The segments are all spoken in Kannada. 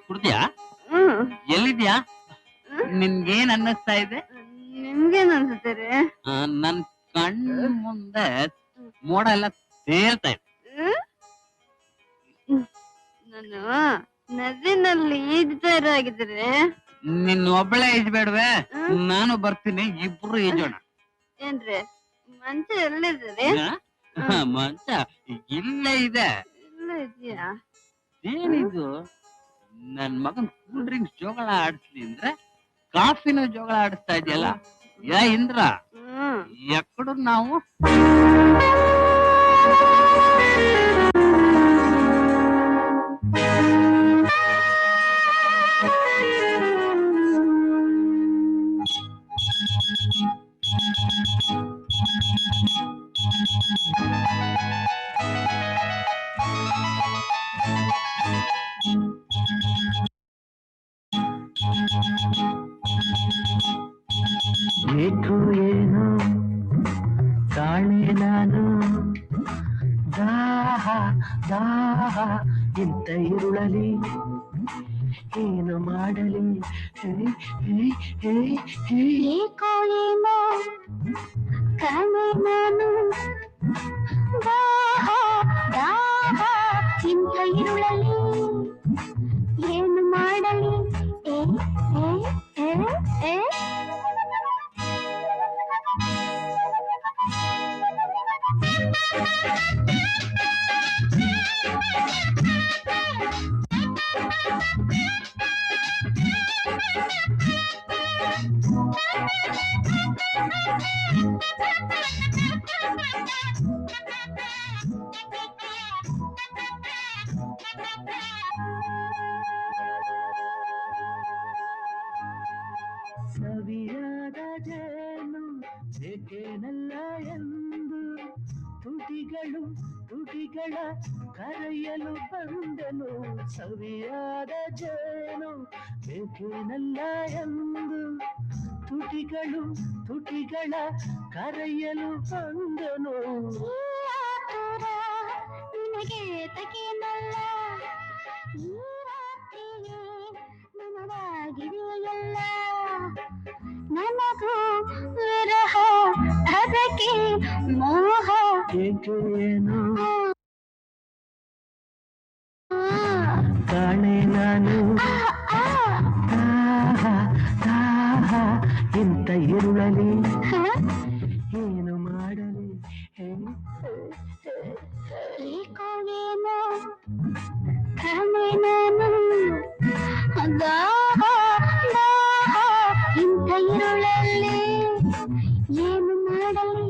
ಕುಡ್ದ್ಯಾ? ಎಲ್ಲಿದ್ಯಾ? ನಿನ್ಗೇನ್ ಅನ್ನಿಸ್ತಾ ಇದೆ? ನಿಮ್ಗೇನ್ ಅನ್ಸುತ್ತೀರಿ? ನನ್ ಕಣ್ ಮುಂದೆ ಮೋಡ ಎಲ್ಲ ತೇಲ್ತಾ ಇದೆ. ನಾನು ನದಿನಲ್ಲಿ ಈಜ್ತಾ ಇರಾಗಿದ್ರೆ ನಿನ್ನ ಒಬ್ಬಳೆ ಈಜ್ಬೇಡ್ವೆ, ನಾನು ಬರ್ತೀನಿ, ಇಬ್ರು ಈಜೋಣ. ಏನ್ರಿ ಮಂಚ ಎಲ್ಲಿದ್ದೀರಿ? ಮಂಚ ಇಲ್ಲೇ ಇದೆ. ಇಲ್ಲೇ ಇದೆಯಾ? ಏನಿದು ನನ್ ಮಗನ್ ಕೂಲ್ ಡ್ರಿಂಕ್ಸ್ ಜೋಗಳ ಆಡಿಸ್ಲಿ ಅಂದ್ರೆ ಕಾಫಿನ ಜೋಗಳ ಆಡಿಸ್ತಾ ಇದೆಯಲ್ಲ. ಯಾ ಇಂದ್ರ, ಎಕ್ಕಡು ನಾವು ಏಕೋ ಏನೋ ಕಾಣೆ ನಾನು ದಾಹ ದಾಹ ಇಂಥ ಇರುಳಲಿ ಏನು ಮಾಡಲಿ ಏಕೋ ಏನೋ ಕಾಣೆ ನಾನು ದಾಹ ದಾಹ ಇಂಥ ಇರುಳಲಿ ಏನು ಮಾಡಲಿ ಸವಿಯಾದ ಜೇನು ಏಕೇನಲ್ಲ ಎಂದು ತುಟಿಗಳ ಕರೆಯಲು ಬಂದನು. ಸವಿಯಾದ ಜೇನು ಏಕೇನಲ್ಲ ಎಂದು ತುಟಿಗಳ ಕರೆಯಲು ಬಂದನು. ನಿನಗೆ ತಕೇನಲ್ಲ ಈ ರಾತ್ರಿಯೇ ನನಗಾಗಿದೆಯಲ್ಲ ನನಗೂ ವಿರಹ ಅದಕ್ಕೆ ಮೋಹ ಏಕೇನು ಕಾಣೆ ನಾನು ದಾಹ ಇಂಥ ಇರುಳಲಿ ಏನು ಮಾಡಲಿ ಏಕೋ ಏನೋ ಕಾಣೆ ನಾನು ದಾಹ ದಾಹ ಇಂಥ ಇರುಳಲ್ಲಿ ಏನು ಮಾಡಲಿ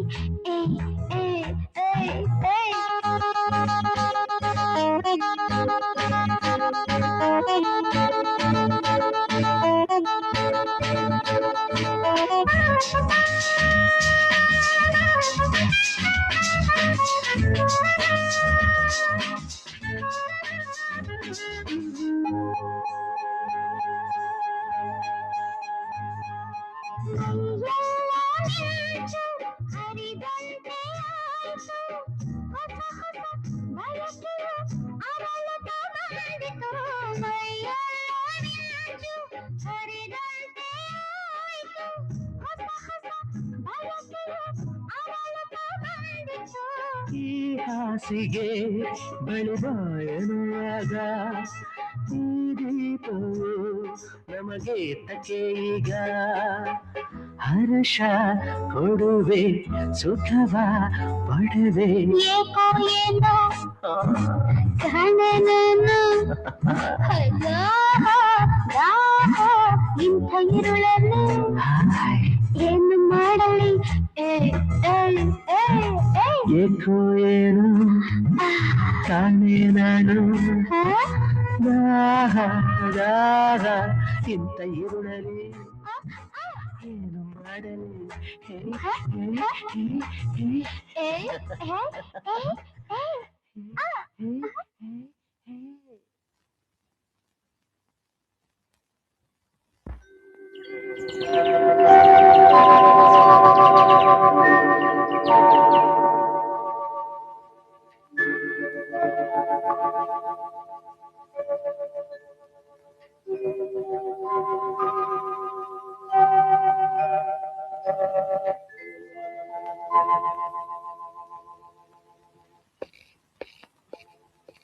ಹರಿದಂತೆ ಈ ಹಾಸಿಗೆ ಬಳಿಬಾಯನುವಾಗ ಈ ದೀಪವು ನಮಗೆ ತಕೆ ಈಗ ಹರ್ಷ ಕೊಡುವೆ ಸುಖವ ಪಡುವೆ ಏಕೋ ಏನೋ ಕಾಣೆ ನಾನು ದಾಹ ಇಂಥ ಇರುಳಲ್ಲಿ ಏನು ಮಾಡಲಿ ಏಕೋ ಏನು ಕಾಣೆ ನಾನು ದಾಹ ಇಂಥ ಇರುಳಲಿ ಏನು ಮಾಡಲಿ ಹೇ, ಹ? ಹೇ, ಹೇ, ಹೇ. ಏ, ಏ, ಏ,